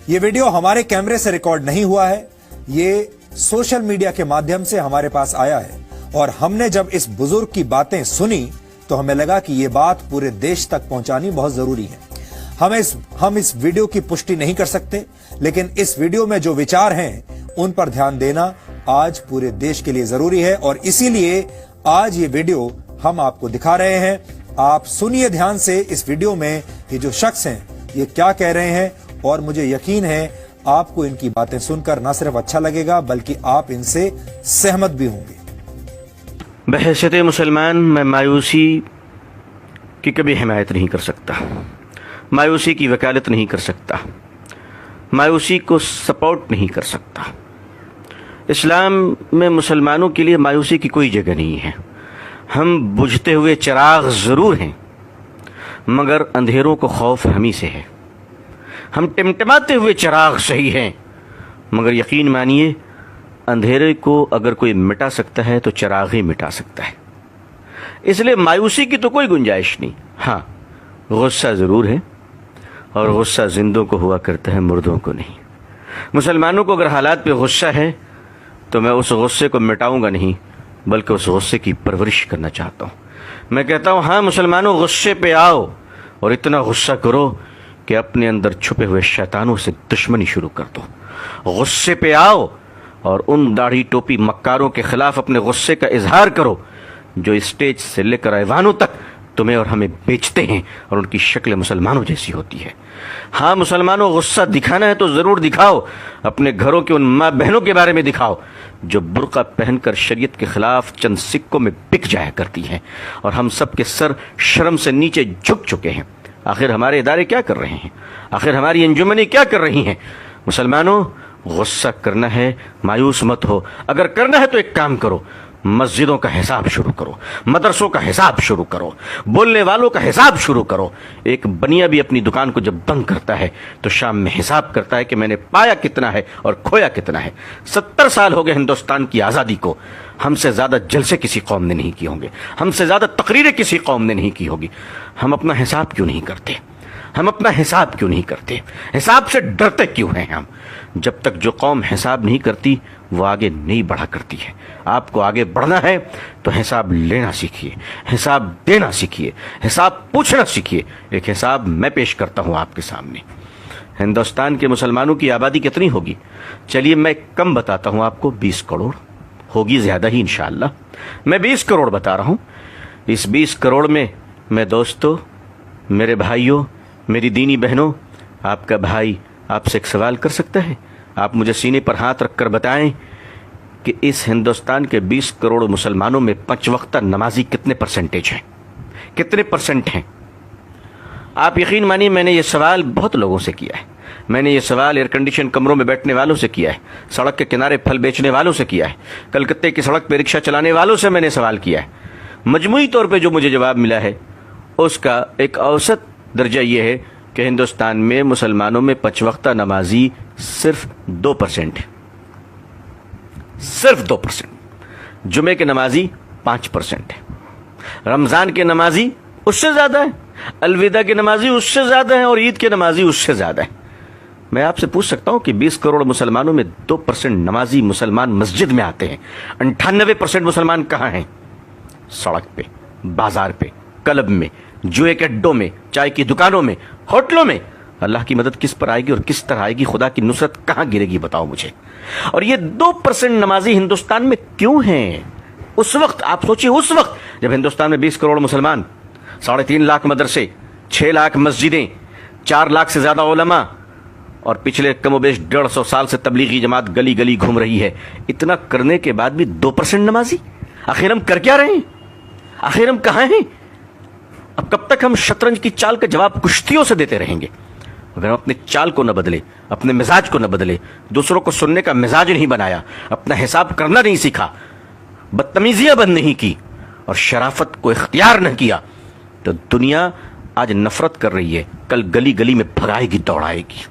ये वीडियो हमारे कैमरे से रिकॉर्ड नहीं हुआ है, ये सोशल मीडिया के माध्यम से हमारे पास आया है और हमने जब इस बुजुर्ग की बातें सुनी तो हमें लगा कि ये बात पूरे देश तक पहुंचानी बहुत जरूरी है। हम इस वीडियो की पुष्टि नहीं कर सकते, लेकिन इस वीडियो में जो विचार हैं उन पर ध्यान देना आज पूरे देश के लिए जरूरी है और इसीलिए आज ये वीडियो हम आपको दिखा रहे हैं। आप सुनिए ध्यान से इस वीडियो में ये जो शख्स हैं ये क्या कह रहे हैं और मुझे यकीन है आपको इनकी बातें सुनकर न सिर्फ अच्छा लगेगा बल्कि आप इनसे सहमत भी होंगे। बहैसियत मुसलमान मैं मायूसी की कभी हिमायत नहीं कर सकता, मायूसी की वकालत नहीं कर सकता, मायूसी को सपोर्ट नहीं कर सकता। इस्लाम में मुसलमानों के लिए मायूसी की कोई जगह नहीं है। हम बुझते हुए चिराग ज़रूर हैं, मगर अंधेरों को खौफ हमी से है। हम टिमटिमाते हुए चिराग सही हैं, मगर यकीन मानिए अंधेरे को अगर कोई मिटा सकता है तो चिराग ही मिटा सकता है। इसलिए मायूसी की तो कोई गुंजाइश नहीं। हाँ, गुस्सा ज़रूर है और गुस्सा जिंदों को हुआ करता है, मुर्दों को नहीं। मुसलमानों को अगर हालात पे गुस्सा है तो मैं उस गुस्से को मिटाऊंगा नहीं, बल्कि उस गुस्से की परवरिश करना चाहता हूँ। मैं कहता हूँ हाँ मुसलमानों, गुस्से पे आओ और इतना गुस्सा करो कि अपने अंदर छुपे हुए शैतानों से दुश्मनी शुरू कर दो। गुस्से पे आओ और उन दाढ़ी टोपी मक्कारों के खिलाफ अपने गुस्से का इजहार करो जो स्टेज से लेकर ऐवानों तक तुम्हें और हमें बेचते हैं और उनकी शक्ल मुसलमानों जैसी होती है। हाँ मुसलमानों, गुस्सा दिखाना है तो ज़रूर दिखाओ। अपने घरों के उन माँ बहनों के बारे में दिखाओ जो बुर्का पहनकर शरीयत के खिलाफ चंद सिक्कों में बिक जाया करती हैं और हम सब के सर शर्म से नीचे झुक चुके हैं। आखिर हमारे इदारे क्या कर रहे हैं? आखिर हमारी अंजुमनें क्या कर रही हैं? मुसलमानों, गुस्सा करना है, मायूस मत हो। अगर करना है तो एक काम करो, मस्जिदों का हिसाब शुरू करो, मदरसों का हिसाब शुरू करो, बोलने वालों का हिसाब शुरू करो। एक बनिया भी अपनी दुकान को जब बंद करता है तो शाम में हिसाब करता है कि मैंने पाया कितना है और खोया कितना है। 70 साल हो गए हिंदुस्तान की आज़ादी को, हमसे ज़्यादा जलसे किसी कौम ने नहीं किए होंगे, हमसे ज़्यादा तकरीरें किसी कौम ने नहीं की होगी। हम अपना हिसाब क्यों नहीं करते? हम अपना हिसाब क्यों नहीं करते? हिसाब से डरते क्यों हैं हम? जब तक जो कौम हिसाब नहीं करती वो आगे नहीं बढ़ा करती है। आपको आगे बढ़ना है तो हिसाब लेना सीखिए, हिसाब देना सीखिए, हिसाब पूछना सीखिए। एक हिसाब मैं पेश करता हूँ आपके सामने। हिंदुस्तान के मुसलमानों की आबादी कितनी होगी? चलिए मैं कम बताता हूँ आपको, 20 करोड़ होगी, ज़्यादा ही इंशाअल्लाह। मैं 20 करोड़ बता रहा हूँ। इस 20 करोड़ में मैं दोस्तों, मेरे भाइयों, मेरी दीनी बहनों, आपका भाई आपसे एक सवाल कर सकता है? आप मुझे सीने पर हाथ रखकर बताएं कि इस हिंदुस्तान के 20 करोड़ मुसलमानों में 5 वक्त नमाजी कितने परसेंटेज हैं? कितने परसेंट हैं? आप यकीन मानिए मैंने ये सवाल बहुत लोगों से किया है। मैंने ये सवाल एयर कंडीशन कमरों में बैठने वालों से किया है, सड़क के किनारे फल बेचने वालों से किया है, कलकत्ते की सड़क पर रिक्शा चलाने वालों से मैंने सवाल किया है। मजमूई तौर पर जो मुझे जवाब मिला है उसका एक औसत दर्जा ये है कि हिंदुस्तान में मुसलमानों में 5 वक्त नमाजी सिर्फ 2% है, सिर्फ 2%। जुमे के नमाजी 5% है, रमजान के नमाजी उससे ज्यादा है, अलविदा के नमाजी उससे ज्यादा है और ईद के नमाजी उससे ज्यादा है। मैं आपसे पूछ सकता हूं कि 20 करोड़ मुसलमानों में 2% नमाजी मुसलमान मस्जिद में आते हैं। 98% मुसलमान कहां हैं? सड़क पे, बाजार पे, क्लब में, जुए के अड्डों में, चाय की दुकानों में, होटलों में। अल्लाह की मदद किस पर आएगी और किस तरह आएगी? खुदा की नुसरत कहां गिरेगी बताओ मुझे। और ये 2% नमाजी हिंदुस्तान में क्यों हैं? उस वक्त आप सोचिए, उस वक्त जब हिंदुस्तान में 20 करोड़ मुसलमान, 3.5 लाख मदरसे, 6 लाख मस्जिदें, 4 लाख से ज्यादा उलमा और पिछले कमोबेश 150 साल से तबलीगी जमात गली गली घूम रही है। इतना करने के बाद भी 2% नमाजी। आखिर हम कर क्या रहे हैं? आखिर हम कहां हैं? अब कब तक हम शतरंज की चाल का जवाब कुश्तियों से देते रहेंगे? अगर हम अपने चाल को न बदले, अपने मिजाज को न बदले, दूसरों को सुनने का मिजाज नहीं बनाया, अपना हिसाब करना नहीं सीखा, बदतमीजियां बंद नहीं की और शराफत को इख्तियार न किया, तो दुनिया आज नफरत कर रही है, कल गली गली में भगाएगी, दौड़ाएगी।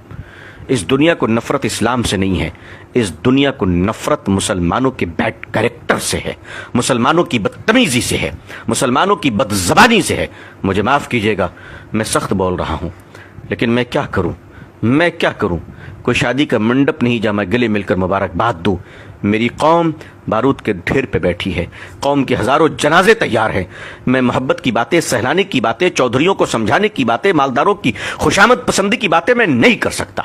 इस दुनिया को नफरत इस्लाम से नहीं है, इस दुनिया को नफरत मुसलमानों के बैड कैरेक्टर से है, मुसलमानों की बदतमीजी से है, मुसलमानों की बदज़बानी से है। मुझे माफ़ कीजिएगा, मैं सख्त बोल रहा हूँ, लेकिन मैं क्या करूँ? کوئی شادی کا منڈپ نہیں جہاں میں گلے مل کر مبارکباد دوں. میری قوم بارود کے ڈھیر پہ بیٹھی ہے, قوم کے ہزاروں جنازے تیار ہیں. میں محبت کی باتیں, سہلانے کی باتیں, چودھریوں کو سمجھانے کی باتیں, مالداروں کی خوشامد پسندی کی باتیں میں نہیں کر سکتا.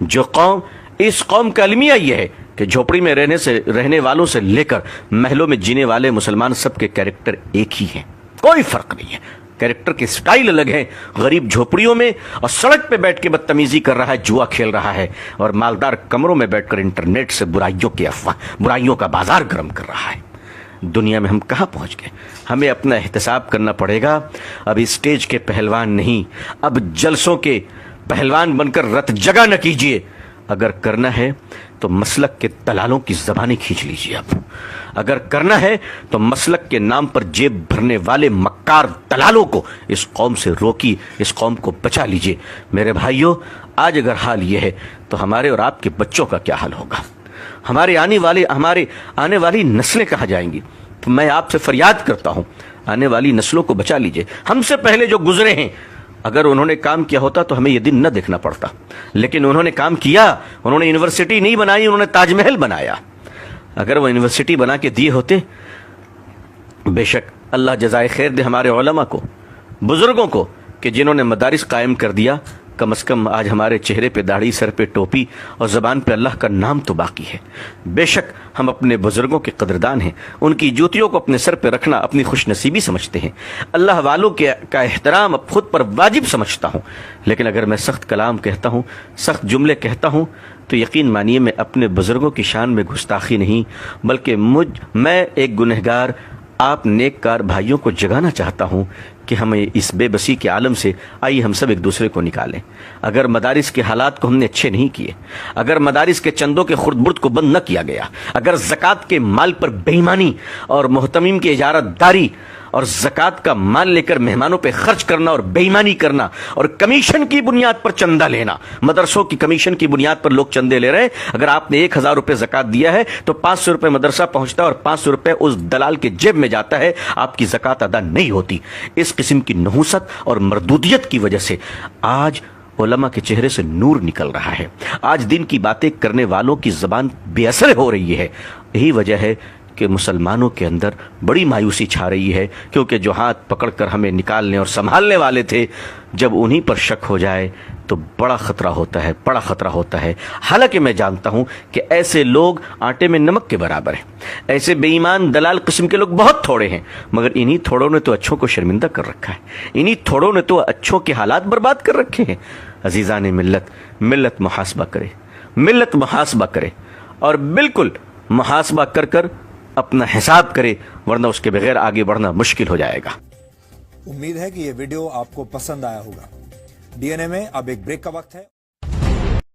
جو قوم, اس قوم کا المیہ یہ ہے کہ جھوپڑی میں رہنے والوں سے لے کر محلوں میں جینے والے مسلمان سب کے کیریکٹر ایک ہی ہیں, کوئی فرق نہیں ہے. کیریکٹر کے سٹائل الگ ہیں. غریب جھوپڑیوں میں اور سڑک پہ بیٹھ کے بدتمیزی کر رہا ہے, جوا کھیل رہا ہے, اور مالدار کمروں میں بیٹھ کر انٹرنیٹ سے برائیوں کا بازار گرم کر رہا ہے. دنیا میں ہم کہاں پہنچ گئے؟ ہمیں اپنا احتساب کرنا پڑے گا. اب اسٹیج کے پہلوان نہیں, اب جلسوں کے پہلوان بن کر رت جگہ نہ کیجئے. اگر کرنا ہے تو مسلک کے دلالوں کی زبانیں کھینچ لیجئے. اب اگر کرنا ہے تو مسلک کے نام پر جیب بھرنے والے مکار دلالوں کو اس قوم سے روکی, اس قوم کو بچا لیجئے. میرے بھائیوں, آج اگر حال یہ ہے تو ہمارے اور آپ کے بچوں کا کیا حال ہوگا؟ ہمارے آنے والی نسلیں کہاں جائیں گی؟ تو میں آپ سے فریاد کرتا ہوں, آنے والی نسلوں کو بچا لیجئے. ہم سے پہلے جو گزرے ہیں, اگر انہوں نے کام کیا ہوتا تو ہمیں یہ دن نہ دیکھنا پڑتا, لیکن انہوں نے کام کیا. انہوں نے یونیورسٹی نہیں بنائی, انہوں نے تاج محل بنایا. اگر وہ یونیورسٹی بنا کے دیے ہوتے, بے شک اللہ جزائے خیر دے ہمارے علماء کو, بزرگوں کو, کہ جنہوں نے مدارس قائم کر دیا. کم از کم آج ہمارے چہرے پہ داڑھی, سر پہ ٹوپی اور زبان پہ اللہ کا نام تو باقی ہے. بے شک ہم اپنے بزرگوں کے قدردان ہیں, ان کی جوتیوں کو اپنے سر پہ رکھنا اپنی خوش نصیبی سمجھتے ہیں. اللہ والوں کا احترام اب خود پر واجب سمجھتا ہوں. لیکن اگر میں سخت کلام کہتا ہوں, سخت جملے کہتا ہوں, تو یقین مانیے میں اپنے بزرگوں کی شان میں گستاخی نہیں, بلکہ میں ایک گنہگار آپ نیک کار بھائیوں کو جگانا چاہتا ہوں کہ ہمیں اس بے بسی کے عالم سے آئیے ہم سب ایک دوسرے کو نکالیں. اگر مدارس کے حالات کو ہم نے اچھے نہیں کیے, اگر مدارس کے چندوں کے خرد برد کو بند نہ کیا گیا, اگر زکوٰۃ کے مال پر بے ایمانی اور محتمین کی اجارت داری اور زکوٰۃ کا مال لے کر مہمانوں پہ خرچ کرنا اور بے ایمانی کرنا اور کمیشن کی بنیاد پر چندہ لینا, مدرسوں کی کمیشن کی بنیاد پر لوگ چندے لے رہے ہیں. اگر آپ نے 1000 روپے زکوٰۃ دیا ہے تو 500 روپے مدرسہ پہنچتا ہے اور 500 روپے اس دلال کے جیب میں جاتا ہے, آپ کی زکوٰۃ ادا نہیں ہوتی. اس قسم کی نحوست اور مردودیت کی وجہ سے آج علماء کے چہرے سے نور نکل رہا ہے. آج دین کی باتیں کرنے والوں کی زبان بے اثر ہو رہی ہے. یہی وجہ ہے کہ مسلمانوں کے اندر بڑی مایوسی چھا رہی ہے, کیونکہ جو ہاتھ پکڑ کر ہمیں نکالنے اور سنبھالنے والے تھے, جب انہی پر شک ہو جائے تو بڑا خطرہ ہوتا ہے, بڑا خطرہ ہوتا ہے. حالانکہ میں جانتا ہوں کہ ایسے لوگ آٹے میں نمک کے برابر ہیں, ایسے بے ایمان دلال قسم کے لوگ بہت تھوڑے ہیں, مگر انہی تھوڑوں نے تو اچھوں کو شرمندہ کر رکھا ہے, انہی تھوڑوں نے تو اچھوں کے حالات برباد کر رکھے ہیں. عزیزان ملت محاسبہ کرے, ملت محاسبہ کرے, اور بالکل محاسبہ کر اپنا حساب کرے, ورنہ اس کے بغیر آگے بڑھنا مشکل ہو جائے گا. امید ہے کہ یہ ویڈیو آپ کو پسند آیا ہوگا. ڈی این اے میں اب ایک بریک کا وقت ہے.